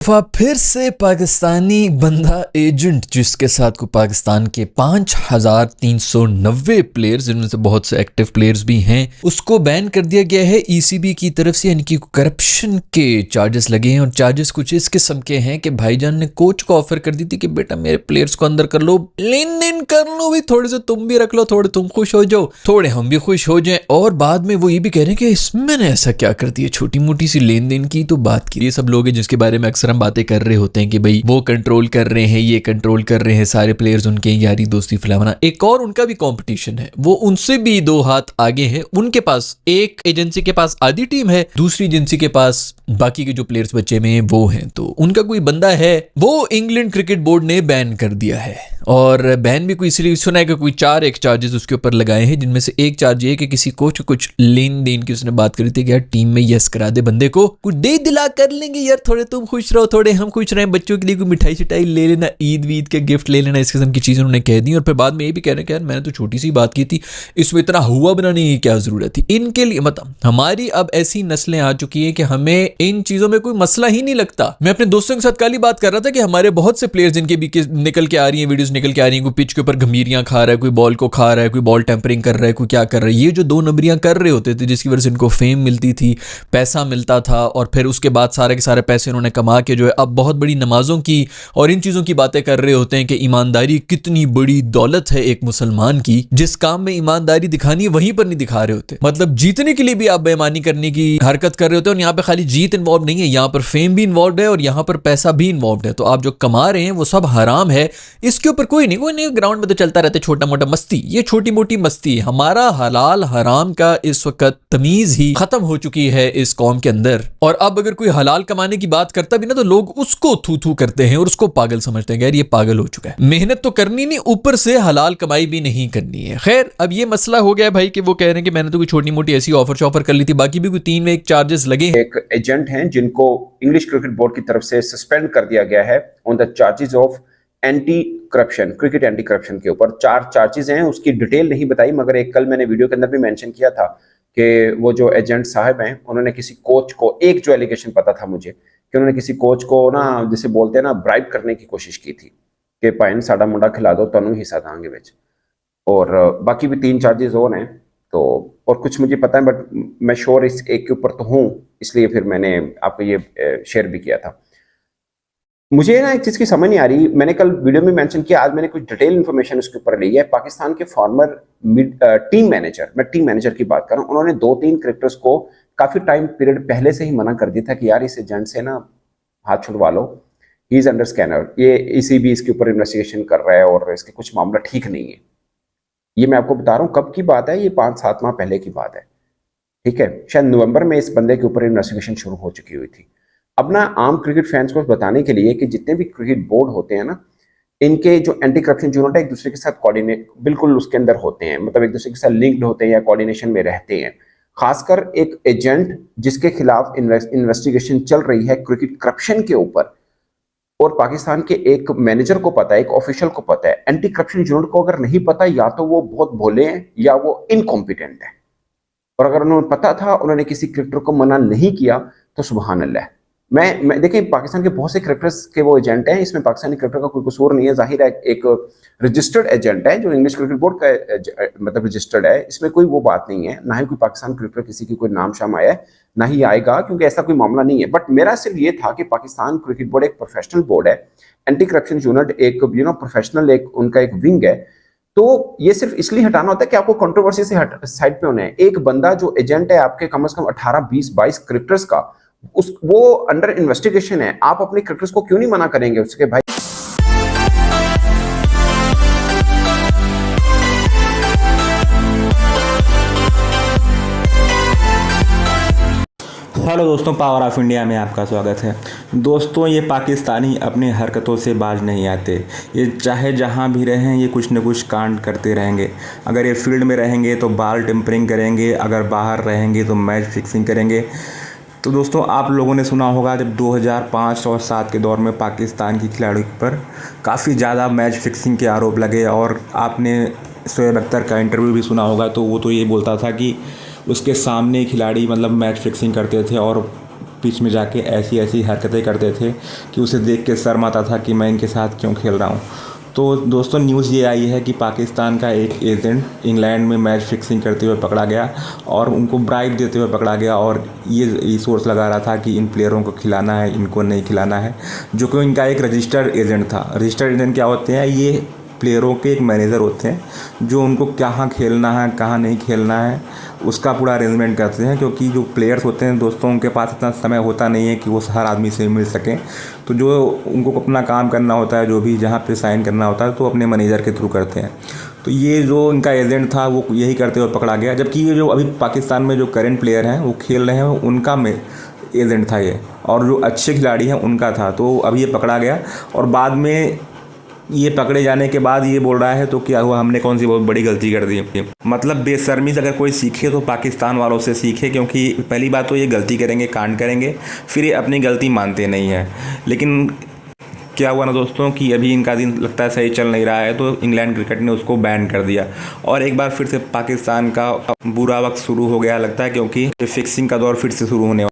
दफा फिर से पाकिस्तानी बंदा एजेंट जिसके साथ को पाकिस्तान के 5390 प्लेयर्स जिनमें से बहुत से एक्टिव प्लेयर्स भी हैं उसको बैन कर दिया गया है ईसीबी की तरफ से। यानी कि करप्शन के चार्जेस लगे हैं और चार्जेस कुछ इस किस्म के हैं कि भाईजान ने कोच को ऑफर कर दी थी कि बेटा मेरे प्लेयर्स को अंदर कर लो, लेन देन कर लो भी, थोड़े से तुम भी रख लो, थोड़े तुम खुश हो जाओ, थोड़े हम भी खुश हो जाएं। और बाद में वो ये भी कह रहे हैं कि इसमें ने ऐसा क्या कर दिया, छोटी मोटी सी लेन देन की तो बात की। ये सब लोग हैं जिसके बारे में अक्सर हम बातें कर रहे होते हैं कि भाई वो कंट्रोल कर रहे हैं, ये कंट्रोल कर रहे हैं, सारे प्लेयर्स उनके यारी दोस्ती फलाना। एक और उनका भी कंपटीशन है, वो उनसे भी दो हाथ आगे है। उनके पास एक एजेंसी के पास आधी टीम है, दूसरी एजेंसी के पास बाकी के जो प्लेयर्स बचे में हैं वो हैं। तो उनका कोई बंदा है वो इंग्लैंड क्रिकेट बोर्ड ने बैन कर दिया है। और बैन भी कोई इसलिए सुना है कि कोई 4 एक चार्जेस उसके ऊपर लगाए हैं, जिनमें से एक चार्ज ये कि किसी कोच को कुछ लेन देन की उसने बात करी थी कि यार टीम में यस करा दे, बंदे को कुछ दे दिला कर लेंगे यार, थोड़े तुम खुश रहो, थोड़े हम खुश रहें, बच्चों के लिए कोई मिठाई शिठाई ले लेना, ईद वीद के गिफ्ट ले लेना, इस किस्म की चीजें उन्होंने कह दी। और फिर बाद में ये भी कह रहे हैं कि यार मैंने तो छोटी सी बात की थी, इसमें इतना हुआ बनाने की क्या जरूरत थी। इनके लिए मतलब हमारी अब ऐसी नस्लें आ चुकी है कि हमें इन चीजों में कोई मसला ही नहीं लगता। मैं अपने दोस्तों के साथ कल ही बात कर रहा था कि हमारे बहुत से प्लेयर्स जिनके भी निकल के आ रही है, वीडियोस निकल के आ रही है, कोई पिच के ऊपर गंभीरियां खा रहा है, कोई बॉल को खा रहा है, कोई बॉल टेम्परिंग कर रहा है, कोई क्या कर रहा है। ये जो 2 नंबरियां कर रहे होते थे जिसकी वजह से इनको फेम मिलती थी, पैसा मिलता था, और फिर उसके बाद सारे के सारे पैसे उन्होंने कमा के जो है अब बहुत बड़ी नमाजों की और इन चीजों की बातें कर रहे होते हैं कि ईमानदारी कितनी बड़ी दौलत है एक मुसलमान की। जिस काम में ईमानदारी दिखानी है वहीं पर नहीं दिखा रहे होते। मतलब जीतने के लिए भी आप बेईमानी करने की हरकत कर रहे होते हैं। और यहाँ पे खाली जीत इन्वॉल्व नहीं है, यहाँ पर फेम भी इन्वॉल्व है और यहाँ पर पैसा भी इन्वॉल्व है। तो आप जो कमा रहे हैं वो सब हराम है, इसके ऊपर कोई नहीं ग्राउंड में तो चलता रहता है छोटा मोटा मस्ती, ये छोटी मोटी मस्ती है। हमारा हलाल हराम का इस वक्त तमीज ही खत्म हो चुकी है इस कौम के अंदर। और अब अगर कोई हलाल कमाने की बात करता भी ना तो लोग उसको थू थू करते हैं और उसको पागल समझते हैं, यार ये पागल हो चुका है, मेहनत तो करनी नहीं ऊपर से हलाल कमाई भी नहीं करनी है। खैर अब ये मसला हो गया भाई कि वो कह रहे हैं कि मैंने तो कोई छोटी मोटी ऐसी ऑफर कर ली थी, बाकी भी कोई 3 में एक चार्जेस लगे। एक एजेंट हैं जिनको इंग्लिश क्रिकेट बोर्ड की तरफ से सस्पेंड कर दिया गया है on the charges of anti corruption, cricket anti corruption के ऊपर 4 चार्जेस हैं। उसकी डिटेल नहीं बताई, मगर एक कल मैंने वीडियो के अंदर भी मेंशन किया था कि वो जो एजेंट साहब हैं उन्होंने किसी कोच को, एक जो एलिगेशन पता था मुझे कि उन्होंने किसी कोच को ना, जिसे बोलते हैं ना, ब्राइब करने की कोशिश की थी कि पाइन साडा मुंडा खिला दो तनु हिस्सा देंगे विच। और बाकी भी 3 चार्जेस और हैं। तो और कुछ मुझे पता है बट मैं श्योर इस एक के ऊपर तो हूँ, इसलिए फिर मैंने आपको ये शेयर भी किया था। मुझे ना एक चीज़ की समझ नहीं आ रही, मैंने कल वीडियो में मेंशन किया, आज मैंने कुछ डिटेल इन्फॉर्मेशन उसके ऊपर ली है। पाकिस्तान के फॉर्मर टीम मैनेजर, मैं टीम मैनेजर की बात कर रहा हूँ, उन्होंने 2-3 क्रिकेटर्स को काफ़ी टाइम पीरियड पहले से ही मना कर दिया था कि यार इस एजेंट से ना हाथ छुड़वा लो, ही इज़ अंडर स्कैनर, ये ईसीबी इसके ऊपर इन्वेस्टिगेशन कर रहा है और इसके कुछ मामला ठीक नहीं है। ये मैं आपको बता रहा हूँ कब की बात है, ये 5-7 माह पहले की बात है, ठीक है। शायद नवंबर में इस बंदे के ऊपर इन्वेस्टिगेशन शुरू हो चुकी हुई थी। अब ना आम क्रिकेट फैंस को बताने के लिए कि जितने भी क्रिकेट बोर्ड होते हैं ना, इनके जो एंटी करप्शन यूनिट है एक दूसरे के साथ कोऑर्डिनेट बिल्कुल उसके अंदर होते हैं, मतलब एक दूसरे के साथ लिंक्ड होते हैं या कोऑर्डिनेशन में रहते हैं। खासकर एक एजेंट जिसके खिलाफ इन्वेस्टिगेशन चल रही है क्रिकेट करप्शन के ऊपर, और पाकिस्तान के एक मैनेजर को पता है, एक ऑफिशियल को पता है, एंटी करप्शन यूनिट को अगर नहीं पता या तो वो बहुत भोले हैं या वो इनकॉम्पिटेंट है। और अगर उन्होंने पता था, उन्होंने किसी क्रिकेटर को मना नहीं किया तो सुभान अल्लाह। मैं देखिए पाकिस्तान के बहुत से क्रिकेटर्स के वो एजेंट हैं, इसमें पाकिस्तानी क्रिकेटर का कोई कसूर नहीं है। जाहिर है एक रजिस्टर्ड एजेंट है जो इंग्लिश क्रिकेट बोर्ड का मतलब रजिस्टर्ड है, इसमें कोई वो बात नहीं है। ना ही कोई पाकिस्तान क्रिकेटर किसी की कोई नाम शाम आया है, ना ही आएगा, क्योंकि ऐसा कोई मामला नहीं है। बट मेरा सिर्फ ये था कि पाकिस्तान क्रिकेट बोर्ड एक प्रोफेशनल बोर्ड है, एंटी करप्शन यूनिट एक प्रोफेशनल एक उनका एक विंग है। तो ये सिर्फ इसलिए हटाना होता है कि आपको कंट्रोवर्सी से साइड पे होना है। एक बंदा जो एजेंट है आपके कम से कम 18, 20, 22 क्रिकेटर्स का, वो अंडर इन्वेस्टिगेशन है, आप अपने क्रिकेटर्स को क्यों नहीं मना करेंगे उसके भाई। हेलो दोस्तों, पावर ऑफ इंडिया में आपका स्वागत है। दोस्तों ये पाकिस्तानी अपनी हरकतों से बाज नहीं आते, ये चाहे जहां भी रहें ये कुछ न कुछ कांड करते रहेंगे। अगर ये फील्ड में रहेंगे तो बॉल टेम्परिंग करेंगे, अगर बाहर रहेंगे तो मैच फिक्सिंग करेंगे। तो दोस्तों आप लोगों ने सुना होगा जब 2005 और 2007 के दौर में पाकिस्तान की खिलाड़ियों पर काफ़ी ज़्यादा मैच फिक्सिंग के आरोप लगे, और आपने शोएब अख्तर का इंटरव्यू भी सुना होगा, तो वो तो ये बोलता था कि उसके सामने खिलाड़ी मतलब मैच फिक्सिंग करते थे और पिच में जाके ऐसी ऐसी हरकतें करते थे कि उसे देख के शर्म आता था कि मैं इनके साथ क्यों खेल रहा हूँ। तो दोस्तों न्यूज़ ये आई है कि पाकिस्तान का एक एजेंट इंग्लैंड में मैच फिक्सिंग करते हुए पकड़ा गया और उनको ब्राइब देते हुए पकड़ा गया, और ये सोर्स लगा रहा था कि इन प्लेयरों को खिलाना है, इनको नहीं खिलाना है, जो कि इनका एक रजिस्टर्ड एजेंट था। रजिस्टर्ड एजेंट क्या होते हैं? ये प्लेयरों के एक मैनेजर होते हैं जो उनको कहाँ खेलना है कहाँ नहीं खेलना है उसका पूरा अरेंजमेंट करते हैं, क्योंकि जो प्लेयर्स होते हैं दोस्तों उनके पास इतना समय होता नहीं है कि वो हर आदमी से मिल सकें। तो जो उनको अपना काम करना होता है, जो भी जहाँ पे साइन करना होता है, तो अपने मैनेजर के थ्रू करते हैं। तो ये जो इनका एजेंट था वो यही करते हुए पकड़ा गया, जबकि ये जो अभी पाकिस्तान में जो करंट प्लेयर हैं वो खेल रहे हैं उनका में एजेंट था ये, और जो अच्छे खिलाड़ी हैं उनका था। तो अभी ये पकड़ा गया और बाद में ये पकड़े जाने के बाद ये बोल रहा है तो क्या हुआ, हमने कौन सी बहुत बड़ी गलती कर दी। मतलब बेशर्मी से अगर कोई सीखे तो पाकिस्तान वालों से सीखे, क्योंकि पहली बात तो ये गलती करेंगे, कांड करेंगे, फिर ये अपनी गलती मानते नहीं हैं। लेकिन क्या हुआ ना दोस्तों कि अभी इनका दिन लगता है सही चल नहीं रहा है, तो इंग्लैंड क्रिकेट ने उसको बैन कर दिया और एक बार फिर से पाकिस्तान का बुरा वक्त शुरू हो गया लगता है, क्योंकि फिक्सिंग का दौर फिर से शुरू होने